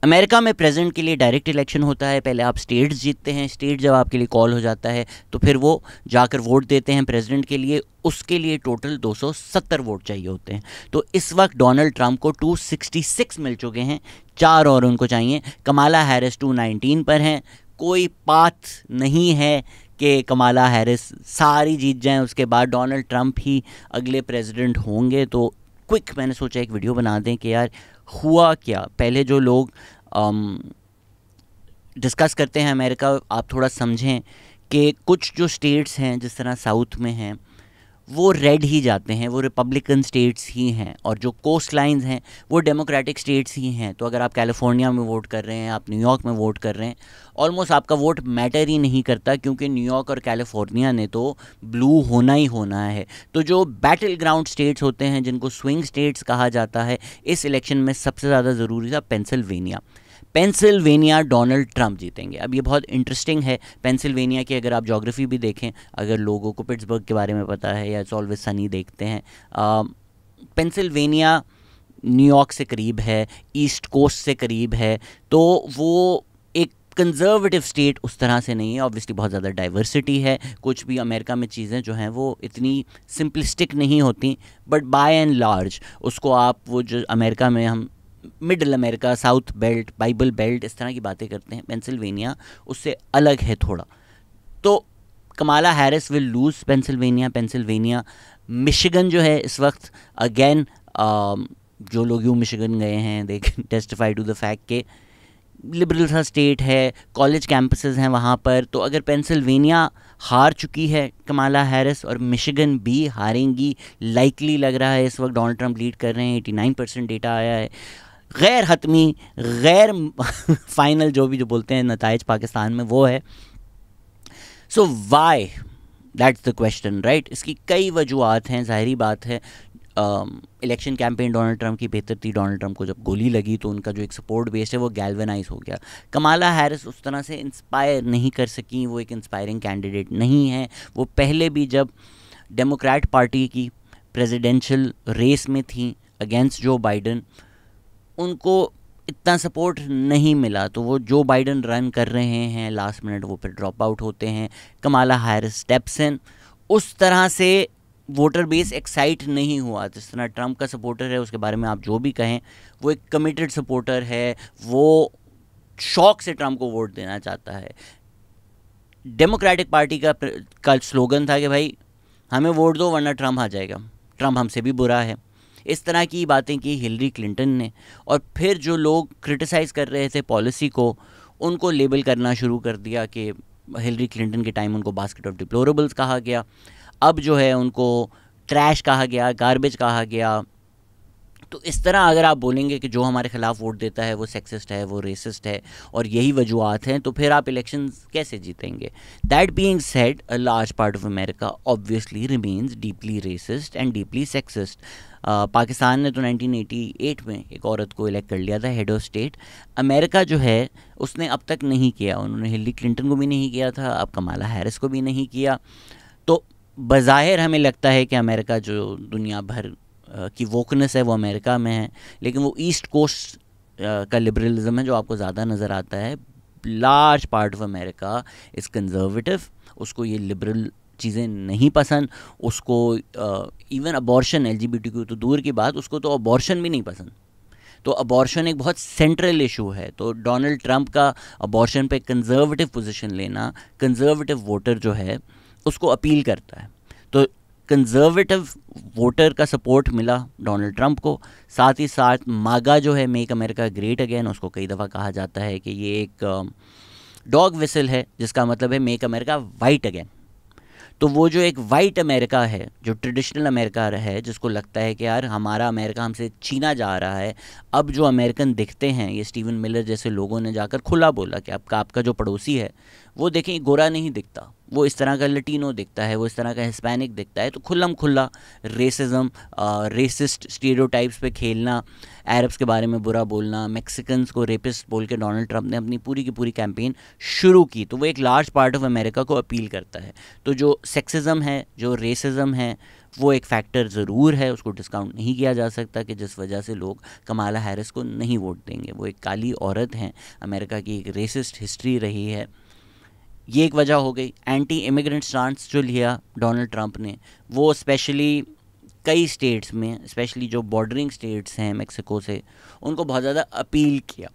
America में president के लिए डायरेक्ट इलेक्शन होता है, पहले आप स्टेट्स जीतते हैं, स्टेट जब आपके लिए कॉल हो जाता है तो फिर वो जाकर वोट देते हैं प्रेसिडेंट के लिए, उसके लिए टोटल 270 वोट चाहिए होते हैं। तो इस वक्त डोनाल्ड ट्रंप को 266 मिल चुके हैं, 4 और उनको चाहिए। कमाला हैरिस 219 पर हैं, कोई पाथ नहीं है कि कमाला हैरिस सारी जीत जाएं, उसके बाद डोनाल्ड ट्रंप ही अगले प्रेसिडेंट होंगे। तो क्विक मैंने सोचा एक वीडियो बना दें कि यार हुआ क्या। पहले जो लोग डिस्कस करते हैं अमेरिका, आप थोड़ा समझें कि कुछ जो स्टेट्स हैं जिस तरह साउथ में हैं वो रेड ही जाते हैं, वो रिपब्लिकन स्टेट्स ही हैं, और जो कोस्ट लाइंस हैं वो डेमोक्रेटिक स्टेट्स ही हैं। तो अगर आप कैलिफोर्निया में वोट कर रहे हैं, आप न्यूयॉर्क में वोट कर रहे हैं, ऑलमोस्ट आपका वोट मैटर ही नहीं करता, क्योंकि न्यूयॉर्क और कैलिफोर्निया ने तो ब्लू होना ही होना है। तो जो बैटल ग्राउंड स्टेट्स होते हैं, जिनको स्विंग स्टेट्स कहा जाता है, इस इलेक्शन में सबसे ज़्यादा ज़रूरी था पेंसिल्वेनिया डोनाल्ड ट्रंप जीतेंगे। अब ये बहुत इंटरेस्टिंग है, पेंसिल्वेनिया की अगर आप ज्योग्राफी भी देखें, अगर लोगों को पिट्सबर्ग के बारे में पता है या इट्स ऑलवेज सनी देखते हैं, पेंसिल्वेनिया न्यूयॉर्क से करीब है, ईस्ट कोस्ट से करीब है, तो वो एक कंजर्वेटिव स्टेट उस तरह से नहीं है। ऑब्वियसली बहुत ज़्यादा डाइवर्सिटी है, कुछ भी अमेरिका में चीज़ें जो हैं वो इतनी सिंपलिस्टिक नहीं होती, बट बाय एंड लार्ज उसको आप वो जो अमेरिका में हम middle America, south belt, Bible belt, इस तरह की बातें करते हैं, पेंसिल्वेनिया उससे अलग है थोड़ा। तो Kamala Harris will lose Pennsylvania. Michigan जो है इस वक्त अगेन, जो लोग यूँ मिशिगन गए हैं they can testify to the fact के लिबरल सा स्टेट है, कॉलेज कैंपसेस हैं वहाँ पर। तो अगर पेंसिल्वेनिया हार चुकी है कमाला हैरिस और मिशिगन भी हारेंगी, लाइकली लग रहा है, इस वक्त डोनाल्ड ट्रंप लीड कर रहे हैं, 89% डेटा आया है। गैर हतमी, गैर फाइनल जो बोलते हैं नताइज पाकिस्तान में वो है। So why, that's the question, right. इसकी कई वजूहत हैं, ज़ाहिरी बात है। इलेक्शन कैंपेन डोनाल्ड ट्रंप की बेहतर थी, डोनाल्ड ट्रंप को जब गोली लगी तो उनका जो एक सपोर्ट बेस है वो गैल्वेनाइज हो गया। कमाला हैरिस उस तरह से इंस्पायर नहीं कर सकी, वो एक इंस्पायरिंग कैंडिडेट नहीं है। वो पहले भी जब डेमोक्रेट पार्टी की प्रेसिडेंशियल रेस में थी अगेंस्ट जो बाइडन, उनको इतना सपोर्ट नहीं मिला, तो वो जो बाइडन रन कर रहे हैं लास्ट मिनट वो फिर ड्रॉप आउट होते हैं, कमाला हैरिस स्टेप्स इन। उस तरह से वोटर बेस एक्साइट नहीं हुआ जिस तरह ट्रंप का सपोर्टर है, उसके बारे में आप जो भी कहें, वो एक कमिटेड सपोर्टर है, वो शौक से ट्रंप को वोट देना चाहता है। डेमोक्रेटिक पार्टी का स्लोगन था कि भाई हमें वोट दो वरना ट्रंप आ जाएगा, ट्रंप हमसे भी बुरा है। इस तरह की बातें की हिलरी क्लिंटन ने, और फिर जो लोग क्रिटिसाइज़ कर रहे थे पॉलिसी को, उनको लेबल करना शुरू कर दिया कि हिलरी क्लिंटन के टाइम उनको बास्केट ऑफ डिप्लोरेबल्स कहा गया, अब जो है उनको ट्रैश कहा गया, गार्बेज कहा गया। तो इस तरह अगर आप बोलेंगे कि जो हमारे ख़िलाफ़ वोट देता है वो सेक्सिस्ट है, वो रेसिस्ट है, और यही वजूहत हैं, तो फिर आप इलेक्शंस कैसे जीतेंगे। That being said, a large part of America obviously remains deeply resist and deeply sexist. Pakistan ने तो 1988 में एक औरत को इलेक्ट कर लिया था हेड ऑफ स्टेट। अमेरिका जो है उसने अब तक नहीं किया, उन्होंने हिलरी क्लिंटन को भी नहीं किया था, अब कमाला हैरिस को भी नहीं किया। तो बज़ाहिर हमें लगता है कि अमेरिका जो दुनिया भर की वोकनेस है वो अमेरिका में है, लेकिन वो ईस्ट कोस्ट का लिबरलिज्म है जो आपको ज़्यादा नज़र आता है। Large part of America is conservative, उसको ये लिबरल चीज़ें नहीं पसंद, उसको इवन अबॉर्शन, LGBTQ तो दूर की बात, उसको तो अबॉर्शन भी नहीं पसंद। तो अबॉर्शन एक बहुत सेंट्रल इशू है। तो डोनाल्ड ट्रंप का अबॉर्शन पे कंजर्वेटिव पोजीशन लेना, कंजर्वेटिव वोटर जो है उसको अपील करता है। तो कंजर्वेटिव वोटर का सपोर्ट मिला डोनाल्ड ट्रंप को। साथ ही साथ मागा जो है, मेक अमेरिका ग्रेट अगेन, उसको कई दफ़ा कहा जाता है कि ये एक डॉग विसल है, जिसका मतलब है मेक अमेरिका वाइट अगेन। तो वो जो एक वाइट अमेरिका है, जो ट्रेडिशनल अमेरिका है, जिसको लगता है कि यार हमारा अमेरिका हमसे छीना जा रहा है, अब जो अमेरिकन दिखते हैं, ये स्टीवन मिलर जैसे लोगों ने जाकर खुला बोला कि आपका जो पड़ोसी है वो देखें गोरा नहीं दिखता, वो इस तरह का लटीनो दिखता है, वो इस तरह का हिस्पैनिक दिखता है। तो खुल्लम खुल्ला रेसिज्म, रेसिस्ट स्टीरियोटाइप्स पे खेलना, अरब्स के बारे में बुरा बोलना, मैक्सिकन्स को रेपिस्ट बोल के डोनाल्ड ट्रंप ने अपनी पूरी की पूरी कैंपेन शुरू की। तो वो एक लार्ज पार्ट ऑफ अमेरिका को अपील करता है। तो जो सेक्सिज्म है, जो रेसिज्म है, वो एक फैक्टर ज़रूर है, उसको डिस्काउंट नहीं किया जा सकता कि जिस वजह से लोग कमाला हैरिस को नहीं वोट देंगे। वो एक काली औरत हैं, अमेरिका की एक रेसिस्ट हिस्ट्री रही है, ये एक वजह हो गई। एंटी इमिग्रेंट स्टांस जो लिया डोनाल्ड ट्रंप ने, वो स्पेशली कई स्टेट्स में, स्पेशली जो बॉर्डरिंग स्टेट्स हैं मेक्सिको से, उनको बहुत ज़्यादा अपील किया।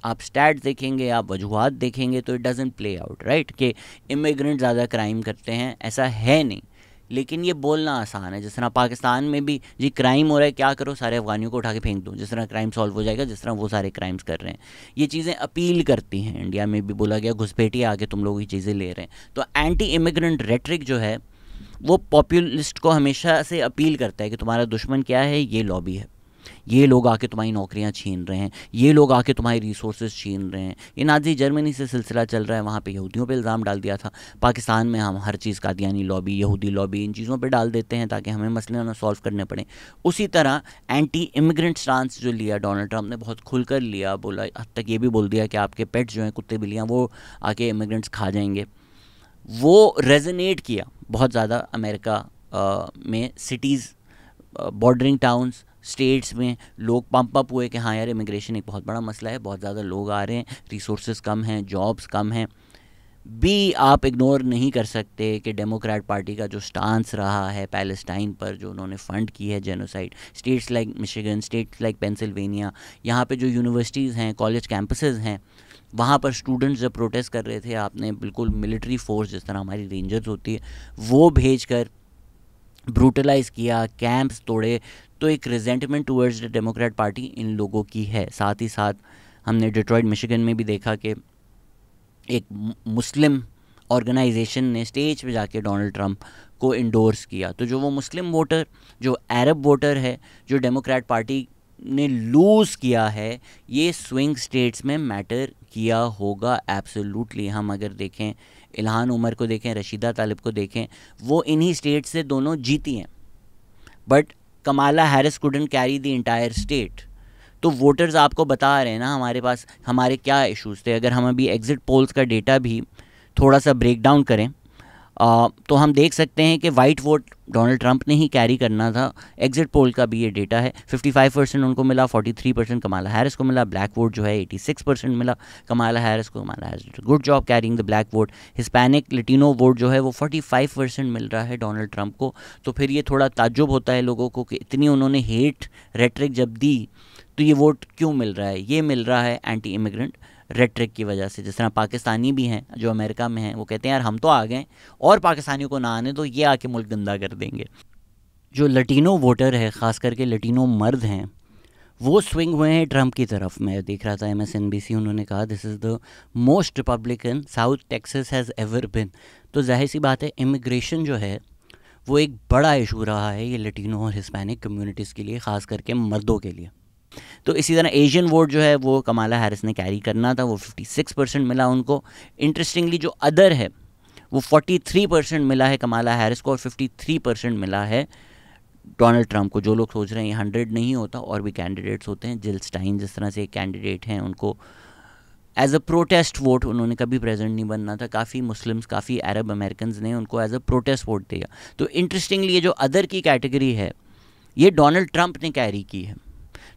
आप स्टैट देखेंगे, आप वजूहात देखेंगे तो it doesn't play out right कि इमिग्रेंट ज़्यादा क्राइम करते हैं, ऐसा है नहीं। लेकिन ये बोलना आसान है, जिस तरह पाकिस्तान में भी जी क्राइम हो रहा है, क्या करो, सारे अफगानियों को उठा के फेंक दो, जिस तरह क्राइम सॉल्व हो जाएगा, जिस तरह वो सारे क्राइम्स कर रहे हैं। ये चीज़ें अपील करती हैं। इंडिया में भी बोला गया घुसपैठिए आके तुम लोग ये चीज़ें ले रहे हैं। तो एंटी इमिग्रेंट रेटरिक जो है वो पॉपुलिस्ट को हमेशा से अपील करता है कि तुम्हारा दुश्मन क्या है, ये लॉबी है, ये लोग आके तुम्हारी नौकरियां छीन रहे हैं, ये लोग आके तुम्हारी रिसोर्सेज छीन रहे हैं। ये नाज़ी जर्मनी से सिलसिला चल रहा है, वहाँ पे यहूदियों पे इल्ज़ाम डाल दिया था। पाकिस्तान में हम हर चीज़ कादियानी लॉबी, यहूदी लॉबी, इन चीज़ों पे डाल देते हैं ताकि हमें मसले ना सॉल्व करने पड़े। उसी तरह एंटी इमिग्रेंट स्टांस जो लिया डोनाल्ड ट्रंप ने, बहुत खुलकर लिया, बोला, हद तक ये भी बोल दिया कि आपके पेट्स जो हैं, कुत्ते बिल्लियाँ, वो आके इमिग्रेंट्स खा जाएंगे। वो रेजोनेट किया बहुत ज़्यादा अमेरिका में, सिटीज़, बॉर्डरिंग टाउन्स, स्टेट्स में लोग पंप अप हुए कि हाँ यार इमिग्रेशन एक बहुत बड़ा मसला है, बहुत ज़्यादा लोग आ रहे हैं, रिसोर्सेज कम हैं, जॉब्स कम हैं। भी आप इग्नोर नहीं कर सकते कि डेमोक्रेट पार्टी का जो स्टांस रहा है पैलेस्टाइन पर, जो उन्होंने फ़ंड की है genocide, states like Michigan, states like Pennsylvania, यहाँ पे जो यूनिवर्सिटीज़ हैं, कॉलेज कैंपसेस हैं, वहाँ पर स्टूडेंट्स जब प्रोटेस्ट कर रहे थे, आपने बिल्कुल मिलिट्री फोर्स, जिस तरह हमारी रेंजर्स होती है, वो भेज कर ब्रूटलाइज़ किया, कैंप्स तोड़े। तो एक resentment towards the Democrat party इन लोगों की है। साथ ही साथ हमने डिट्रॉइट मिशिगन में भी देखा कि एक मुस्लिम ऑर्गेनाइजेशन ने स्टेज पे जाके डोनाल्ड ट्रंप को इंडोर्स किया। तो जो वो मुस्लिम वोटर, जो अरब वोटर है, जो डेमोक्रेट पार्टी ने लूज़ किया है, ये स्विंग स्टेट्स में मैटर किया होगा एब्सोल्युटली। हम अगर देखें, इल्हान उमर को देखें, रशीदा तालिब को देखें, वो इन्हीं स्टेट से दोनों जीती हैं, but Kamala Harris couldn't carry the entire state. तो वोटर्स आपको बता रहे हैं ना हमारे पास हमारे क्या इश्यूज़ थे। अगर हम अभी एग्ज़िट पोल्स का डेटा भी थोड़ा सा ब्रेक डाउन करें तो हम देख सकते हैं कि वाइट वोट डोनाल्ड ट्रंप ने ही कैरी करना था। एग्जिट पोल का भी ये डेटा है, 55% उनको मिला, 43% कमाला हैरिस को मिला। ब्लैक वोट जो है 86% मिला कमाला हैरिस को। Kamala Harris good job carrying the black vote. Hispanic Latino vote जो है वो 45% मिल रहा है डोनाल्ड ट्रंप को। तो फिर ये थोड़ा ताज्जुब होता है लोगों को कि इतनी उन्होंने हेट रेटरिक जब दी तो ये वोट क्यों मिल रहा है। ये मिल रहा है एंटी इमिग्रेंट रेटरिक की वजह से। जिस तरह पाकिस्तानी भी हैं जो अमेरिका में हैं, वो कहते हैं यार हम तो आ गए और पाकिस्तानियों को ना आने तो ये आके मुल्क गंदा कर देंगे। जो लटीनो वोटर है, ख़ास करके लटीनो मर्द हैं, वो स्विंग हुए हैं ट्रंप की तरफ। मैं देख रहा था MSNBC, उन्होंने कहा this is the most Republican south Texas has ever बिन। तो जाहिर सी बात है इमिग्रेशन जो है वो एक बड़ा इशू रहा है ये लटीनो और हिस्पैनिक कम्युनिटीज़ के लिए, ख़ास करके मर्दों के लिए। तो इसी तरह एशियन वोट जो है वो कमाला हैरिस ने कैरी करना था, वो 56% मिला उनको। इंटरेस्टिंगली जो अदर है वो 43% मिला है कमाला हैरिस को और 53% मिला है डोनाल्ड ट्रंप को। जो लोग सोच रहे हैं ये 100 नहीं होता, और भी कैंडिडेट्स होते हैं। जिल स्टाइन जिस तरह से एक कैंडिडेट हैं, उनको एज अ प्रोटेस्ट वोट, उन्होंने कभी प्रेजेंट नहीं बनना था। काफ़ी मुस्लिम्स, काफ़ी अरब अमेरिकन ने उनको एज अ प्रोटेस्ट वोट दिया। तो इंटरेस्टिंगली ये जो अदर की कैटेगरी है ये डोनाल्ड ट्रंप ने कैरी की है।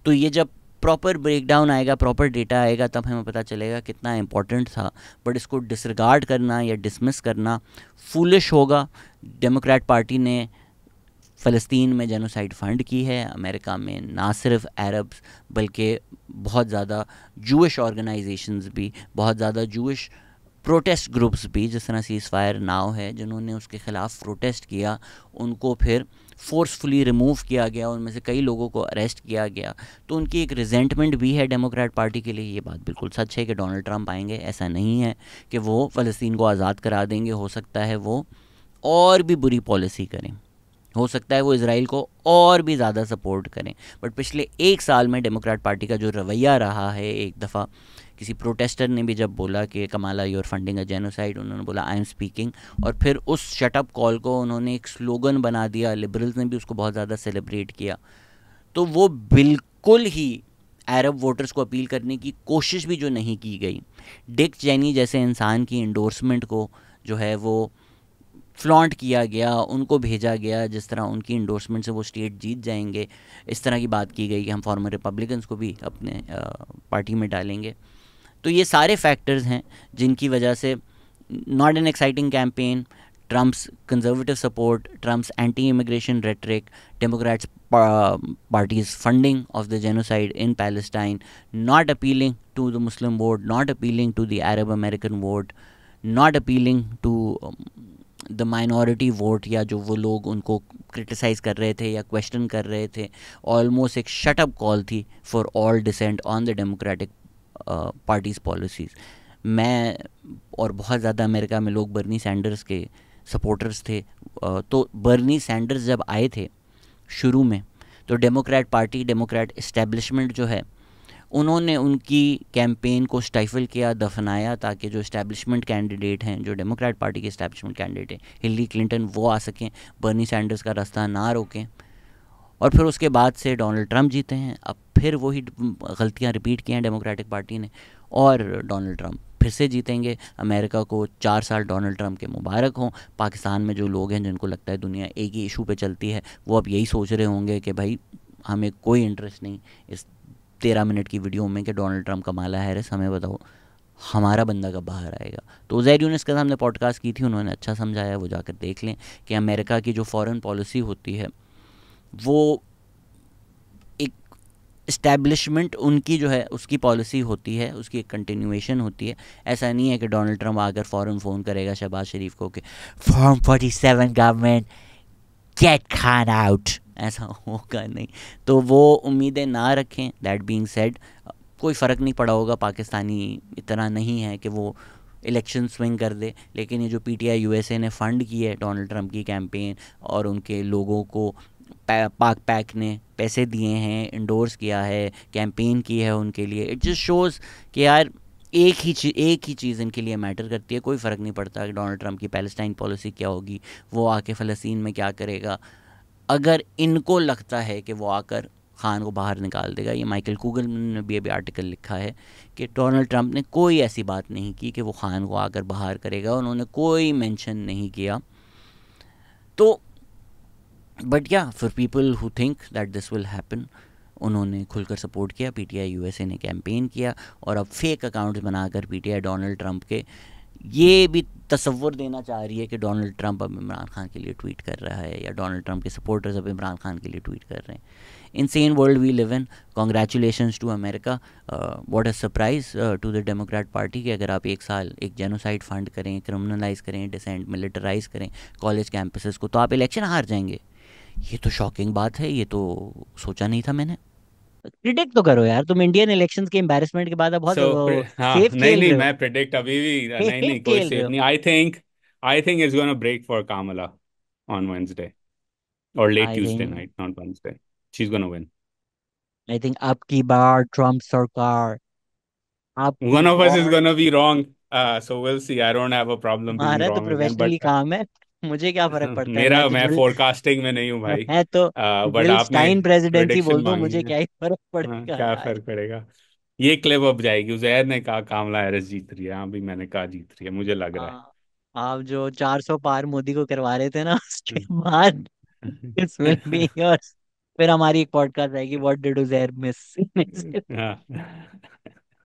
तो ये जब प्रॉपर ब्रेकडाउन आएगा, प्रॉपर डेटा आएगा, तब हमें पता चलेगा कितना इम्पोर्टेंट था। बट इसको डिसरिगार्ड करना या डिसमिस करना फूलिश होगा। डेमोक्रेट पार्टी ने फ़लस्तीन में जेनोसाइड फ़ंड की है। अमेरिका में ना सिर्फ अरब्स बल्कि बहुत ज़्यादा जूइश ऑर्गेनाइजेशंस भी, बहुत ज़्यादा जूइश प्रोटेस्ट ग्रुप्स भी, जिस तरह सीज़ फायर नाउ है, जिन्होंने उसके ख़िलाफ़ प्रोटेस्ट किया, उनको फिर फोर्सफुली रिमूव किया गया, उनमें से कई लोगों को अरेस्ट किया गया। तो उनकी एक रिजेंटमेंट भी है डेमोक्रेट पार्टी के लिए। ये बात बिल्कुल सच है कि डोनाल्ड ट्रंप आएंगे, ऐसा नहीं है कि वो फ़लस्तीन को आज़ाद करा देंगे। हो सकता है वो और भी बुरी पॉलिसी करें, हो सकता है वो इजराइल को और भी ज़्यादा सपोर्ट करें। बट पिछले एक साल में डेमोक्रेट पार्टी का जो रवैया रहा है, एक दफ़ा किसी प्रोटेस्टर ने भी जब बोला कि Kamala your funding a genocide, उन्होंने बोला आई एम स्पीकिंग, और फिर उस शटअप कॉल को उन्होंने एक स्लोगन बना दिया। लिबरल्स ने भी उसको बहुत ज़्यादा सेलिब्रेट किया। तो वो बिल्कुल ही अरब वोटर्स को अपील करने की कोशिश भी जो नहीं की गई, डिक चेनी जैसे इंसान की इंडोर्समेंट को जो है वो फ्लॉन्ट किया गया, उनको भेजा गया, जिस तरह उनकी इंडोर्समेंट से वो स्टेट जीत जाएंगे, इस तरह की बात की गई कि हम फॉर्मर रिपब्लिकन्स को भी अपने पार्टी में डालेंगे। तो ये सारे फैक्टर्स हैं जिनकी वजह से not an exciting campaign, Trump's conservative support, Trump's anti immigration rhetoric, Democrats party's funding of the genocide in Palestine, not appealing to the Muslim vote, not appealing to the Arab American vote, not appealing to the minority vote, या जो वो लोग उनको criticise कर रहे थे या question कर रहे थे। ऑलमोस्ट एक शटअप कॉल थी for all dissent on the Democratic party's policies. मैं और बहुत ज़्यादा अमेरिका में लोग बर्नी सैंडर्स के सपोर्टर्स थे। तो बर्नी सैंडर्स जब आए थे शुरू में, तो डेमोक्रेट पार्टी, डेमोक्रेट इस्टेब्लिशमेंट जो है, उन्होंने उनकी कैंपेन को स्टाइफल किया, दफनाया, ताकि जो इस्टेब्लिशमेंट कैंडिडेट हैं, जो डेमोक्रेट पार्टी के इस्टेब्लिशमेंट कैंडिडेट हैं, हिलरी क्लिंटन, वो आ सकें, बर्नी सैंडर्स का रास्ता ना रोकें। और फिर उसके बाद से डोनाल्ड ट्रंप जीते हैं। अब फिर वही गलतियां रिपीट की हैं डेमोक्रेटिक पार्टी ने, और डोनाल्ड ट्रंप फिर से जीतेंगे। अमेरिका को 4 साल डोनाल्ड ट्रंप के मुबारक हों। पाकिस्तान में जो लोग हैं जिनको लगता है दुनिया एक ही इशू पे चलती है, वो अब यही सोच रहे होंगे कि भाई हमें कोई इंटरेस्ट नहीं इस 13 मिनट की वीडियो में कि डोनाल्ड ट्रंप कमाला हैरिस, हमें बताओ हमारा बंदा कब बाहर आएगा। तो उज़ैर यूनिस के सामने पॉडकास्ट की थी, उन्होंने अच्छा समझाया, वो जाकर देख लें कि अमेरिका की जो फॉरेन पॉलिसी होती है वो एक इस्टेब्लिशमेंट उनकी जो है उसकी पॉलिसी होती है, उसकी एक कंटिन्यूएशन होती है। ऐसा नहीं है कि डोनाल्ड ट्रंप आकर फ़ौरन फ़ोन करेगा शहबाज शरीफ को कि form 47 government get Khan out, ऐसा होगा नहीं। तो वो उम्मीदें ना रखें। दैट बीइंग सेड, कोई फ़र्क नहीं पड़ा होगा, पाकिस्तानी इतना नहीं है कि वो इलेक्शन स्विंग कर दे। लेकिन ये जो पीटीआई यूएसए ने फ़ंड की है डोनाल्ड ट्रंप की कैंपेन, और उनके लोगों को पाक पैक ने पैसे दिए हैं, इंडोर्स किया है, कैंपेन की है उनके लिए, इट जस्ट शोज़ कि यार एक ही चीज़ इनके लिए मैटर करती है। कोई फ़र्क नहीं पड़ता कि डोनाल्ड ट्रंप की पैलेस्टाइन पॉलिसी क्या होगी, वो आके फ़लस्तीन में क्या करेगा। अगर इनको लगता है कि वो आकर खान को बाहर निकाल देगा, ये माइकल कूगल ने भी अभी आर्टिकल लिखा है कि डोनाल्ड ट्रंप ने कोई ऐसी बात नहीं की कि वो खान को आकर बाहर करेगा, उन्होंने कोई मेंशन नहीं किया। तो बट या for people who think that this will happen, उन्होंने खुलकर सपोर्ट किया, पीटीआई यूएसए ने कैंपेन किया, और अब फेक अकाउंट्स बनाकर पीटीआई डोनाल्ड ट्रंप के ये भी तसव्वुर देना चाह रही है कि डोनाल्ड ट्रंप अब इमरान खान के लिए ट्वीट कर रहा है, या डोनाल्ड ट्रंप के सपोर्टर्स अब इमरान खान के लिए ट्वीट कर रहे हैं। Insane world we live in. Congratulations to America. What a surprise to the Democrat party कि अगर आप एक साल एक जेनोसाइड फंड करें, क्रिमिनलाइज करें, डिसेंट मिलिटराइज करें कॉलेज कैंपसेस को, तो आप इलेक्शन हार जाएंगे। ये तो शॉकिंग बात है, ये तो सोचा नहीं था मैंने। प्रिडिक्ट तो करो यार, तुम इंडियन इलेक्शंस के एम्बैरेसमेंट के बाद अब बहुत हाँ, सेफ नहीं खेल नहीं, रहे हो। मैं प्रिडिक्ट अभी भी नहीं सेफ नहीं, कोई खेल रहे सेफ हो। नहीं। I think it's gonna break for Kamala on Wednesday और late I Tuesday think night, not Wednesday. She is gonna win. I think अब की बार ट्रम्प सरकार, अब की वन ऑफ अस इज बार। Gonna be wrong, so will see. I don't have a problem being हमारा तो रॉन्ग अगेन, प्रोफेशनली बट काम है, मुझे क्या फर्क पड़ता है। मैं फोरकास्टिंग में नहीं हूँ भाई। मैं तो बट जिल आपने स्टाइन प्रेसिडेंसी प्रिडिक्शन बोल दूं, मांगी मुझे है। क्या ही फर्क हाँ, पड़ेगा क्या यार। फर्क पड़ेगा। ये क्लिप अब जाएगी, उजैर ने कहा कामला हैरिस जीत रही है। हाँ भी, मैंने कहा जीत रही है, मुझे लग रहा हाँ, आप जो 400 पार मोदी को करवा रहे थे ना, उसके बाद दिस विल बी है। योर्स। फिर हमारी एक पॉडकास्ट आएगी, व्हाट डिड उज़ैर मिस। हाँ।